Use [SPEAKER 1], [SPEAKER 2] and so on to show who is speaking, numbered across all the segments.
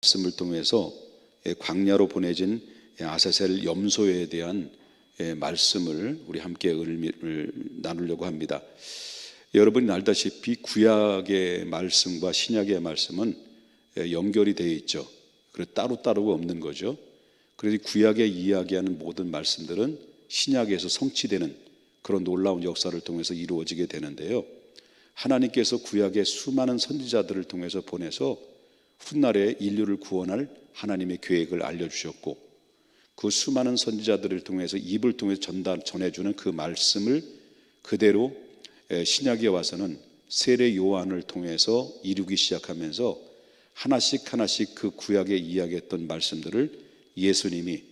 [SPEAKER 1] 말씀을 통해서 광야로 보내진 아사셀 염소에 대한 말씀을 우리 함께 의미를 나누려고 합니다. 여러분이 알다시피 구약의 말씀과 신약의 말씀은 연결이 되어 있죠. 그래서 따로따로가 없는 거죠. 그래서 구약에 이야기하는 모든 말씀들은 신약에서 성취되는 그런 놀라운 역사를 통해서 이루어지게 되는데요. 하나님께서 구약의 수많은 선지자들을 통해서 보내서 훗날에 인류를 구원할 하나님의 계획을 알려주셨고, 그 수많은 선지자들을 통해서 입을 통해서 전해주는 그 말씀을 그대로 신약에 와서는 세례 요한을 통해서 이루기 시작하면서 하나씩 하나씩 그 구약에 이야기했던 말씀들을 예수님이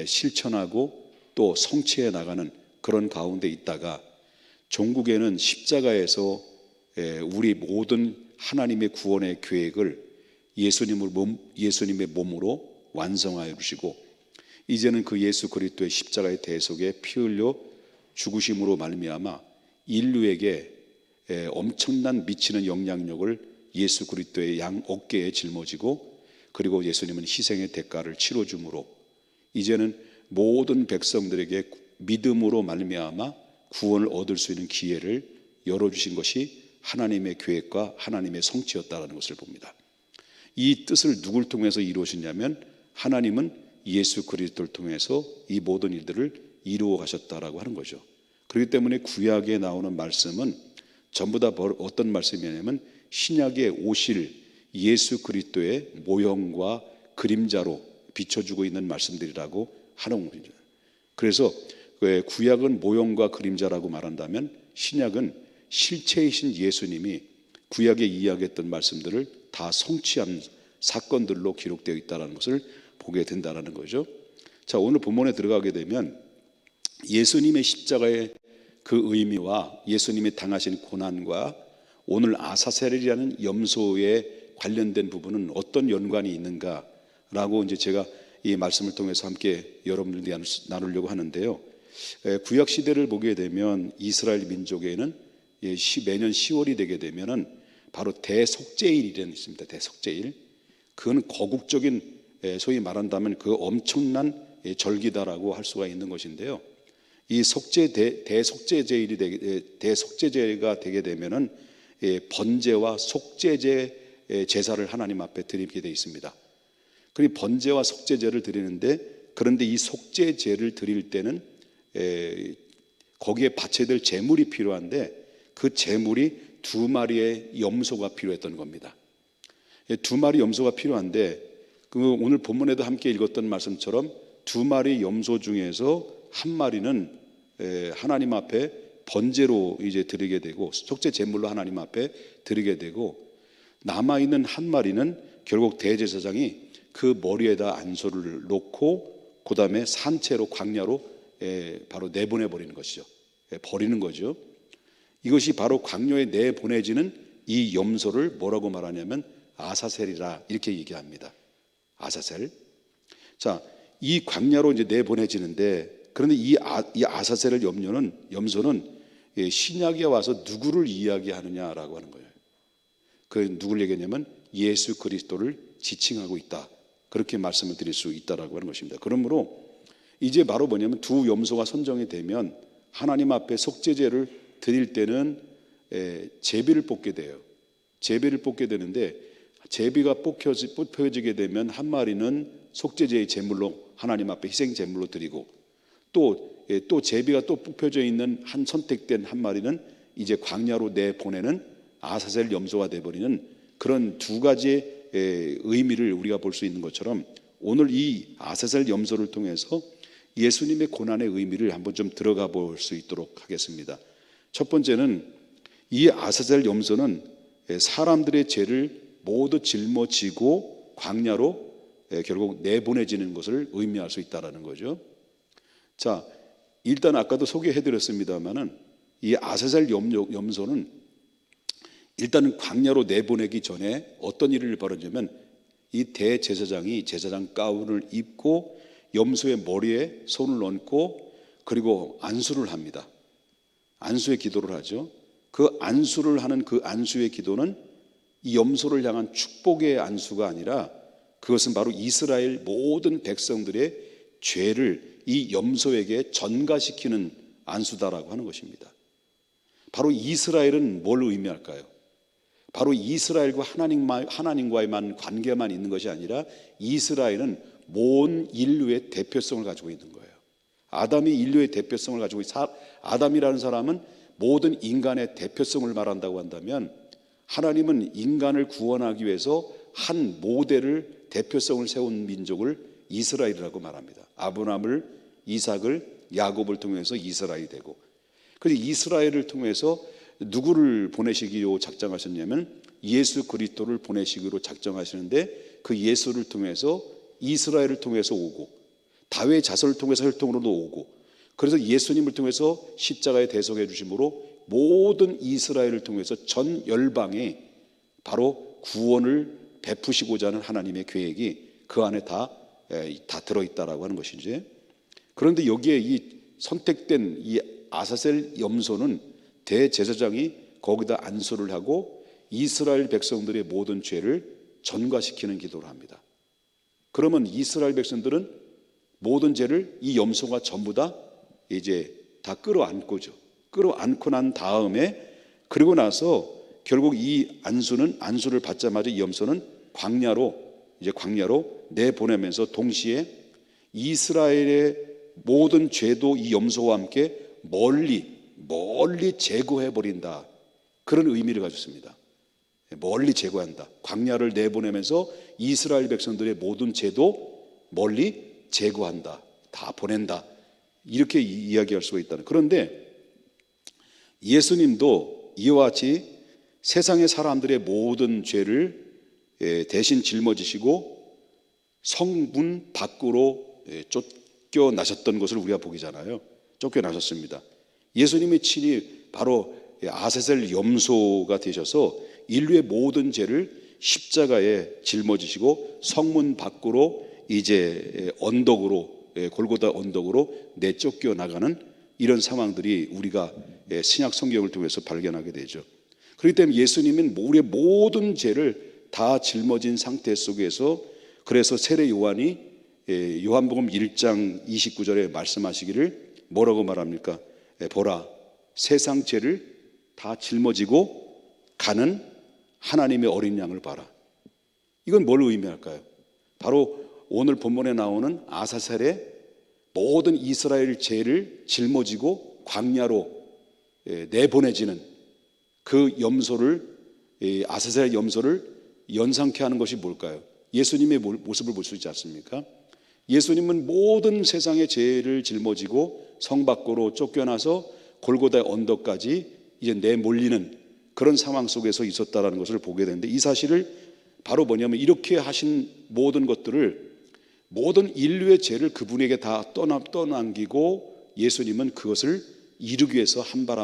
[SPEAKER 1] 실천하고 또 성취해 나가는 그런 가운데 있다가 종국에는 십자가에서 우리 모든 하나님의 구원의 계획을 예수님의 몸으로 완성하여 주시고, 이제는 그 예수 그리스도의 십자가의 대속에 피 흘려 죽으심으로 말미암아 인류에게 엄청난 미치는 영향력을 예수 그리스도의 양 어깨에 짊어지고, 그리고 예수님은 희생의 대가를 치러줌으로 이제는 모든 백성들에게 믿음으로 말미암아 구원을 얻을 수 있는 기회를 열어주신 것이 하나님의 계획과 하나님의 성취였다는 것을 봅니다. 이 뜻을 누굴 통해서 이루어지냐면 하나님은 예수 그리스도를 통해서 이 모든 일들을 이루어 가셨다라고 하는 거죠. 그렇기 때문에 구약에 나오는 말씀은 전부 다 어떤 말씀이냐면 신약에 오실 예수 그리스도의 모형과 그림자로 비춰주고 있는 말씀들이라고 하는 거죠. 그래서 구약은 모형과 그림자라고 말한다면 신약은 실체이신 예수님이 구약에 이야기했던 말씀들을 다 성취한 사건들로 기록되어 있다는 것을 보게 된다는 거죠. 자, 오늘 본문에 들어가게 되면 예수님의 십자가의 그 의미와 예수님이 당하신 고난과 오늘 아사셀이라는 염소에 관련된 부분은 어떤 연관이 있는가라고 이제 제가 이 말씀을 통해서 함께 여러분들과 나누려고 하는데요. 구약 시대를 보게 되면 이스라엘 민족에는 매년 10월이 되게 되면은 바로 대속죄일이라는 있습니다. 대속죄일. 그건 거국적인, 소위 말한다면 그 엄청난 절기다라고 할 수가 있는 것인데요. 이 대속죄제가 되게 되면은 번제와 속죄제 제사를 하나님 앞에 드리게 되어 있습니다. 그리고 번제와 속죄제를 드리는데, 그런데 이 속죄제를 드릴 때는 거기에 바쳐야 될 제물이 필요한데 그 제물이 2마리의 염소가 필요했던 겁니다. 2마리 염소가 필요한데 오늘 본문에도 함께 읽었던 말씀처럼 2마리 염소 중에서 1마리는 하나님 앞에 번제로 이제 드리게 되고 속죄 제물로 하나님 앞에 드리게 되고, 남아있는 1마리는 결국 대제사장이 그 머리에다 안소를 놓고 그 다음에 산채로 광야로 바로 내보내 버리는 것이죠. 버리는 거죠. 이것이 바로 광야에 내보내지는 이 염소를 뭐라고 말하냐면 아사셀이라 이렇게 얘기합니다. 아사셀. 자, 이 광야로 이제 내보내지는데, 그런데 이 아사셀을 염소는 신약에 와서 누구를 이야기하느냐라고 하는 거예요. 그 누구를 얘기하냐면 예수 그리스도를 지칭하고 있다. 그렇게 말씀을 드릴 수 있다라고 하는 것입니다. 그러므로 이제 바로 뭐냐면 두 염소가 선정이 되면 하나님 앞에 속죄제를 드릴 때는 제비를 뽑게 돼요. 제비를 뽑게 되는데 제비가 뽑혀지게 되면 1마리는 속죄제의 제물로 하나님 앞에 희생 제물로 드리고, 또 제비가 또 뽑혀져 있는 한 선택된 1마리는 이제 광야로 내보내는 아사셀 염소가 되어버리는 그런 두 가지의 의미를 우리가 볼 수 있는 것처럼, 오늘 이 아사셀 염소를 통해서 예수님의 고난의 의미를 한번 좀 들어가 볼 수 있도록 하겠습니다. 첫 번째는 이 아사셀 염소는 사람들의 죄를 모두 짊어지고 광야로 결국 내보내지는 것을 의미할 수 있다는 거죠. 자, 일단 아까도 소개해드렸습니다만은 이 아사셀 염소는 일단은 광야로 내보내기 전에 어떤 일을 벌였냐면 이 대제사장이 제사장 가운을 입고 염소의 머리에 손을 얹고 그리고 안수를 합니다. 안수의 기도를 하죠. 그 안수를 하는 그 안수의 기도는 이 염소를 향한 축복의 안수가 아니라 그것은 바로 이스라엘 모든 백성들의 죄를 이 염소에게 전가시키는 안수다라고 하는 것입니다. 바로 이스라엘은 뭘 의미할까요? 바로 이스라엘과 하나님과의만 관계만 있는 것이 아니라 이스라엘은 모든 인류의 대표성을 가지고 있는 거예요. 아담이 인류의 대표성을 가지고 아담이라는 사람은 모든 인간의 대표성을 말한다고 한다면, 하나님은 인간을 구원하기 위해서 한 모델을, 대표성을 세운 민족을 이스라엘이라고 말합니다. 아브라함을, 이삭을, 야곱을 통해서 이스라엘이 되고, 그래서 이스라엘을 통해서 누구를 보내시기로 작정하셨냐면 예수 그리스도를 보내시기로 작정하시는데, 그 예수를 통해서 이스라엘을 통해서 오고, 다윗의 자손을 통해서 혈통으로도 오고, 그래서 예수님을 통해서 십자가에 대속해 주심으로 모든 이스라엘을 통해서 전 열방에 바로 구원을 베푸시고자 하는 하나님의 계획이 그 안에 다 들어있다라고 하는 것이지. 그런데 여기에 이 선택된 이 아사셀 염소는 대제사장이 거기다 안수를 하고 이스라엘 백성들의 모든 죄를 전가시키는 기도를 합니다. 그러면 이스라엘 백성들은 모든 죄를 이 염소가 전부 다 이제 다 끌어안고죠. 끌어안고 난 다음에, 그리고 나서 결국 이 안수를 받자마자 이 염소는 광야로 내보내면서 동시에 이스라엘의 모든 죄도 이 염소와 함께 멀리 제거해 버린다, 그런 의미를 가졌습니다. 멀리 제거한다. 광야를 내보내면서 이스라엘 백성들의 모든 죄도 멀리 제거한다, 다 보낸다, 이렇게 이야기할 수가 있다는. 그런데 예수님도 이와 같이 세상의 사람들의 모든 죄를 대신 짊어지시고 성문 밖으로 쫓겨나셨던 것을 우리가 보기잖아요. 쫓겨나셨습니다. 예수님이 친히 바로 아사셀 염소가 되셔서 인류의 모든 죄를 십자가에 짊어지시고 성문 밖으로 이제 골고다 언덕으로 내쫓겨 나가는 이런 상황들이 우리가 신약 성경을 통해서 발견하게 되죠. 그렇기 때문에 예수님은 우리의 모든 죄를 다 짊어진 상태 속에서, 그래서 세례 요한이 요한복음 1장 29절에 말씀하시기를 뭐라고 말합니까? 보라, 세상 죄를 다 짊어지고 가는 하나님의 어린 양을 봐라. 이건 뭘 의미할까요? 바로 오늘 본문에 나오는 아사셀의 모든 이스라엘 죄를 짊어지고 광야로 내보내지는 그 염소를, 아사셀 염소를 연상케 하는 것이 뭘까요? 예수님의 모습을 볼 수 있지 않습니까? 예수님은 모든 세상의 죄를 짊어지고 성 밖으로 쫓겨나서 골고다의 언덕까지 이제 내몰리는 그런 상황 속에서 있었다라는 것을 보게 되는데, 이 사실을 바로 뭐냐면, 이렇게 하신 모든 것들을, 모든 인류의 죄를 그분에게 다 떠넘기고 예수님은 그것을 이루기 위해서 한 발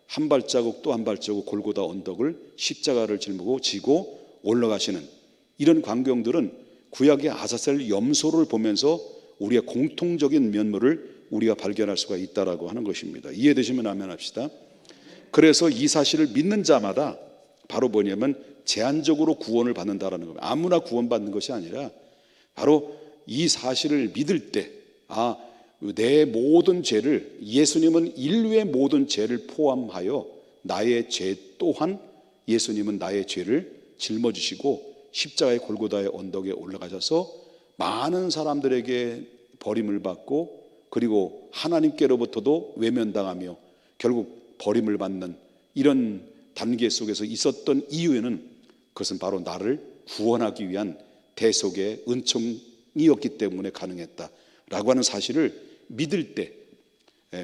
[SPEAKER 1] 한 발자국 또 한 발자국 골고다 언덕을, 십자가를 지고 올라가시는 이런 광경들은 구약의 아사셀 염소를 보면서 우리의 공통적인 면모를 우리가 발견할 수가 있다라고 하는 것입니다. 이해되시면 아멘 합시다. 그래서 이 사실을 믿는 자마다 바로 뭐냐면 제한적으로 구원을 받는다라는 겁니다. 아무나 구원받는 것이 아니라 바로 이 사실을 믿을 때, 내 모든 죄를, 예수님은 인류의 모든 죄를 포함하여 나의 죄 또한 예수님은 나의 죄를 짊어지시고 십자가의 골고다의 언덕에 올라가셔서 많은 사람들에게 버림을 받고, 그리고 하나님께로부터도 외면당하며 결국 버림을 받는 이런 단계 속에서 있었던 이유에는, 그것은 바로 나를 구원하기 위한 대속의 은총이었기 때문에 가능했다라고 하는 사실을 믿을 때,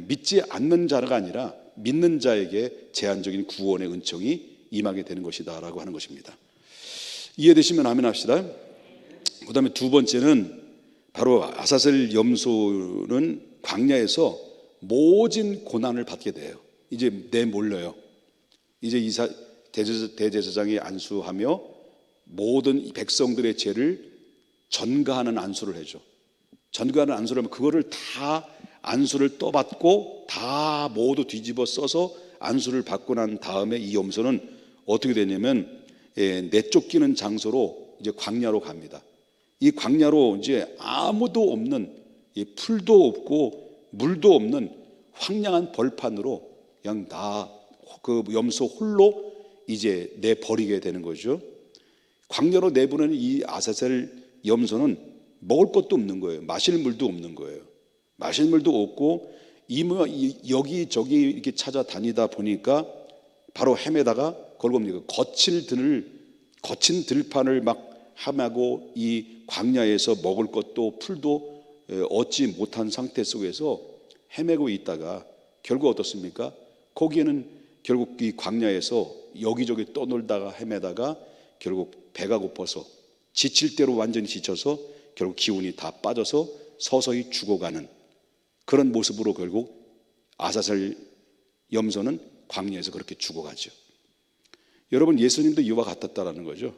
[SPEAKER 1] 믿지 않는 자가 아니라 믿는 자에게 제한적인 구원의 은총이 임하게 되는 것이다라고 하는 것입니다. 이해되시면 아멘 합시다. 그 다음에 두 번째는 바로 아사셀 염소는 광야에서 모진 고난을 받게 돼요. 이제 내몰려요. 이제 대제사장이 안수하며 모든 백성들의 죄를 전가하는 안수를 해줘. 전가하는 안수를 하면 그거를 다 안수를 떠받고 다 모두 뒤집어 써서 안수를 받고 난 다음에 이 염소는 어떻게 되냐면 내쫓기는 장소로 이제 광야로 갑니다. 이 광야로 이제 아무도 없는, 이 풀도 없고 물도 없는 황량한 벌판으로 그냥 그 염소 홀로 이제 내버리게 되는 거죠. 광야로 내보내는 이 아사셀 염소는 먹을 것도 없는 거예요. 마실 물도 없는 거예요. 마실 물도 없고 여기저기 이렇게 찾아다니다 보니까 바로 헤매다가 걸겁니다. 거친 들판을 막 함하고 이 광야에서 먹을 것도 풀도 얻지 못한 상태 속에서 헤매고 있다가 결국 어떻습니까? 거기에는 결국 이 광야에서 여기저기 떠놀다가 헤매다가 결국 배가 고파서 지칠 대로 완전히 지쳐서 결국 기운이 다 빠져서 서서히 죽어가는 그런 모습으로 결국 아사셀 염소는 광야에서 그렇게 죽어가죠. 여러분, 예수님도 이와 같았다라는 거죠.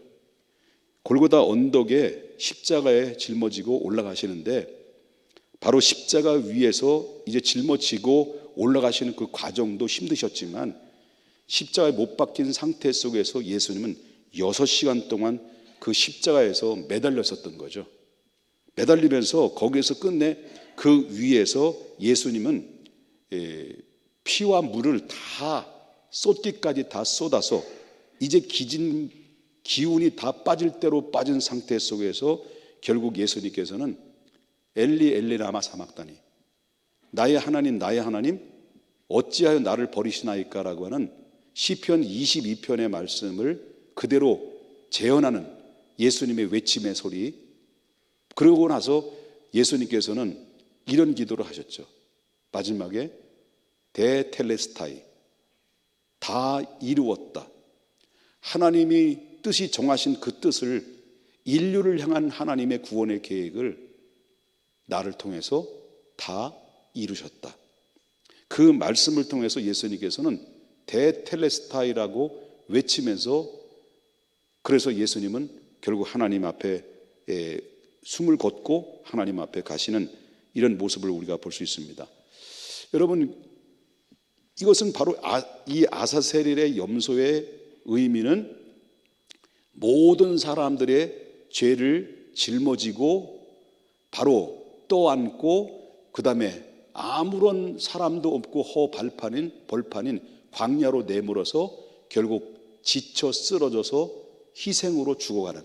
[SPEAKER 1] 골고다 언덕에 십자가에 짊어지고 올라가시는데 바로 십자가 위에서 이제 짊어지고 올라가시는 그 과정도 힘드셨지만 십자가에 못 박힌 상태 속에서 예수님은 6시간 동안 그 십자가에서 매달렸었던 거죠. 매달리면서 거기에서 끝내 그 위에서 예수님은 피와 물을 다 쏟기까지 다 쏟아서 이제 기운이 다 빠질 대로 빠진 상태 속에서 결국 예수님께서는 엘리 엘리 라마 사막다니, 나의 하나님 나의 하나님 어찌하여 나를 버리시나이까라고 하는 시편 22편의 말씀을 그대로 재현하는 예수님의 외침의 소리. 그러고 나서 예수님께서는 이런 기도를 하셨죠. 마지막에 데텔레스타이, 다 이루었다. 하나님이 뜻이 정하신 그 뜻을, 인류를 향한 하나님의 구원의 계획을 나를 통해서 다 이루셨다. 그 말씀을 통해서 예수님께서는 데텔레스타이라고 외치면서, 그래서 예수님은 결국 하나님 앞에 숨을 걷고 하나님 앞에 가시는 이런 모습을 우리가 볼 수 있습니다. 여러분, 이것은 바로 이 아사셀의 염소의 의미는 모든 사람들의 죄를 짊어지고 바로 떠안고 그 다음에 아무런 사람도 없고 벌판인 광야로 내몰아서 결국 지쳐 쓰러져서 희생으로 죽어가는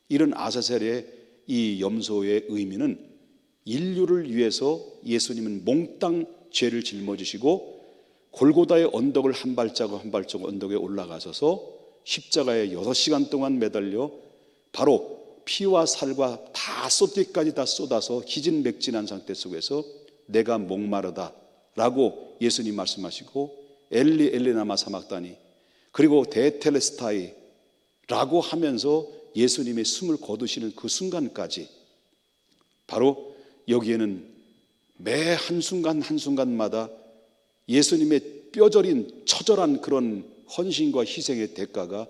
[SPEAKER 1] 이런 아사셀의 이 염소의 의미는 인류를 위해서 예수님은 몽땅 죄를 짊어지시고 골고다의 언덕을 한 발자국 한 발자국 언덕에 올라가셔서 십자가에 6시간 동안 매달려 바로 피와 살과 다 쏟기까지 다 쏟아서 기진맥진한 상태 속에서 내가 목마르다 라고 예수님 말씀하시고 엘리 엘리 라마 사막다니, 그리고 데텔레스타이 라고 하면서 예수님의 숨을 거두시는 그 순간까지, 바로 여기에는 매 한순간 한순간마다 예수님의 뼈저린 처절한 그런 헌신과 희생의 대가가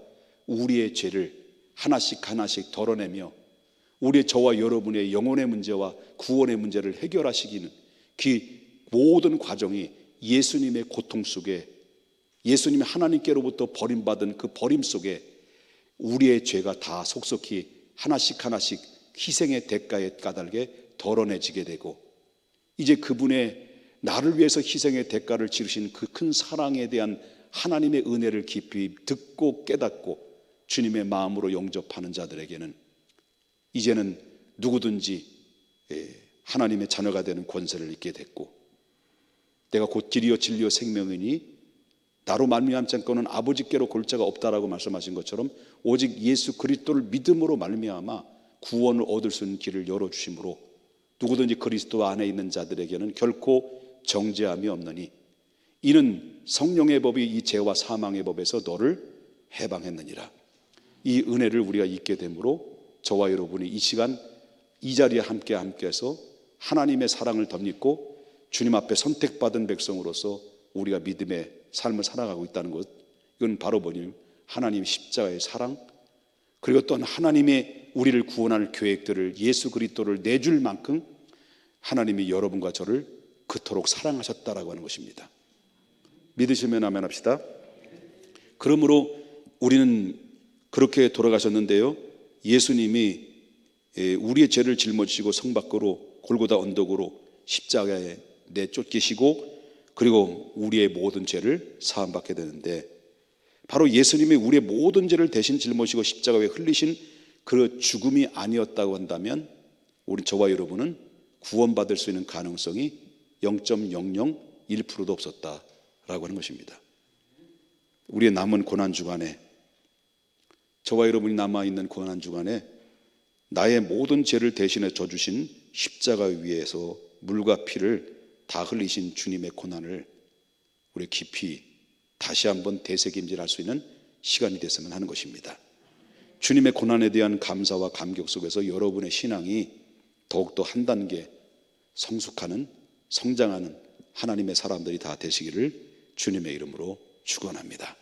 [SPEAKER 1] 우리의 죄를 하나씩 하나씩 덜어내며 우리의 저와 여러분의 영혼의 문제와 구원의 문제를 해결하시기는 그 모든 과정이 예수님의 고통 속에, 예수님이 하나님께로부터 버림받은 그 버림 속에 우리의 죄가 다 속속히 하나씩 하나씩 희생의 대가에 까닭에 덜어내지게 되고, 이제 그분의 나를 위해서 희생의 대가를 치르신 그 큰 사랑에 대한 하나님의 은혜를 깊이 듣고 깨닫고 주님의 마음으로 영접하는 자들에게는 이제는 누구든지 하나님의 자녀가 되는 권세를 얻게 됐고, 내가 곧 길이요 진리요 생명이니 나로 말미암지 않고는 아버지께로 골 자가 없다라고 말씀하신 것처럼 오직 예수 그리스도를 믿음으로 말미암아 구원을 얻을 수 있는 길을 열어주심으로 누구든지 그리스도 안에 있는 자들에게는 결코 정죄함이 없느니 이는 성령의 법이 이 죄와 사망의 법에서 너를 해방했느니라. 이 은혜를 우리가 잊게 되므로 저와 여러분이 이 시간 이 자리에 함께해서 하나님의 사랑을 덧입고 주님 앞에 선택받은 백성으로서 우리가 믿음의 삶을 살아가고 있다는 것, 이건 바로 뭐냐면 하나님의 십자가의 사랑, 그리고 또 하나님의 우리를 구원할 계획들을, 예수 그리스도를 내줄 만큼 하나님이 여러분과 저를 그토록 사랑하셨다라고 하는 것입니다. 믿으시면 아멘 합시다. 그러므로 우리는 그렇게 돌아가셨는데요, 예수님이 우리의 죄를 짊어지시고 성 밖으로 골고다 언덕으로 십자가에 내쫓기시고 그리고 우리의 모든 죄를 사함받게 되는데, 바로 예수님이 우리의 모든 죄를 대신 짊어지고 십자가에 흘리신 그 죽음이 아니었다고 한다면 우리 저와 여러분은 구원받을 수 있는 가능성이 0.001%도 없었다라고 하는 것입니다. 우리의 남은 고난 주간에, 저와 여러분이 남아있는 고난 주간에 나의 모든 죄를 대신해 져주신 십자가 위에서 물과 피를 다 흘리신 주님의 고난을 우리 깊이 다시 한번 되새김질할 수 있는 시간이 됐으면 하는 것입니다. 주님의 고난에 대한 감사와 감격 속에서 여러분의 신앙이 더욱더 한 단계 성숙하는, 성장하는 하나님의 사람들이 다 되시기를 주님의 이름으로 축원합니다.